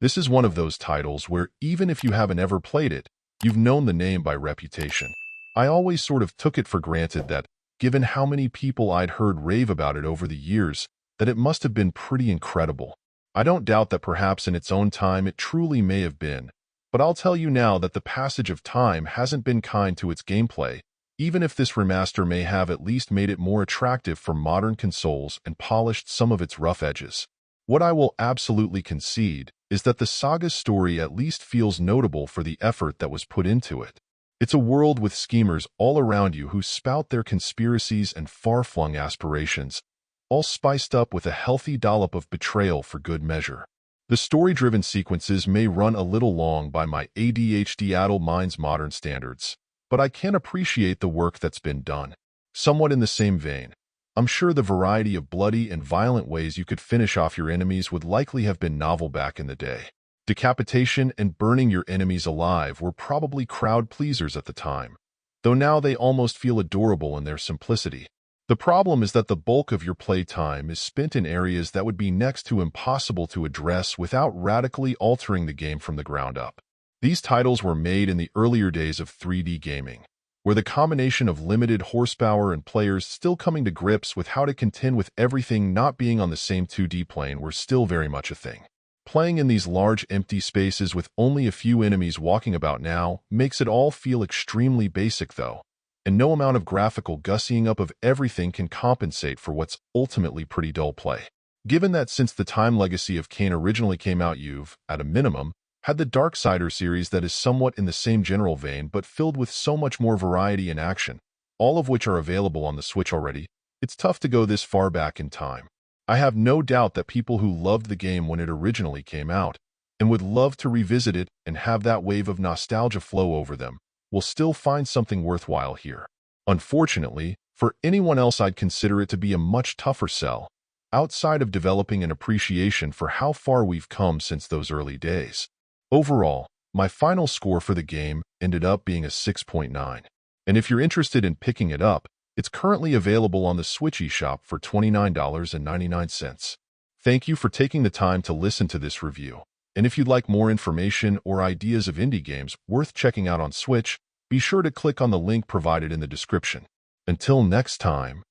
This is one of those titles where even if you haven't ever played it, you've known the name by reputation. I always sort of took it for granted that, given how many people I'd heard rave about it over the years, that it must have been pretty incredible. I don't doubt that perhaps in its own time it truly may have been, but I'll tell you now that the passage of time hasn't been kind to its gameplay, even if this remaster may have at least made it more attractive for modern consoles and polished some of its rough edges. What I will absolutely concede is that the saga's story at least feels notable for the effort that was put into it. It's a world with schemers all around you who spout their conspiracies and far-flung aspirations, all spiced up with a healthy dollop of betrayal for good measure. The story-driven sequences may run a little long by my ADHD-addled mind's modern standards, but I can appreciate the work that's been done. Somewhat in the same vein, I'm sure the variety of bloody and violent ways you could finish off your enemies would likely have been novel back in the day. Decapitation and burning your enemies alive were probably crowd pleasers at the time, though now they almost feel adorable in their simplicity. The problem is that the bulk of your playtime is spent in areas that would be next to impossible to address without radically altering the game from the ground up. These titles were made in the earlier days of 3D gaming, where the combination of limited horsepower and players still coming to grips with how to contend with everything not being on the same 2D plane were still very much a thing. Playing in these large empty spaces with only a few enemies walking about now makes it all feel extremely basic though, and no amount of graphical gussying up of everything can compensate for what's ultimately pretty dull play. Given that since the time legacy of Kain originally came out, you've, at a minimum, had the Darksider series that is somewhat in the same general vein but filled with so much more variety and action, all of which are available on the Switch already, it's tough to go this far back in time. I have no doubt that people who loved the game when it originally came out and would love to revisit it and have that wave of nostalgia flow over them will still find something worthwhile here. Unfortunately, for anyone else I'd consider it to be a much tougher sell, outside of developing an appreciation for how far we've come since those early days. Overall, my final score for the game ended up being a 6.9. And if you're interested in picking it up, it's currently available on the Switch eShop for $29.99. Thank you for taking the time to listen to this review. And if you'd like more information or ideas of indie games worth checking out on Switch, be sure to click on the link provided in the description. Until next time.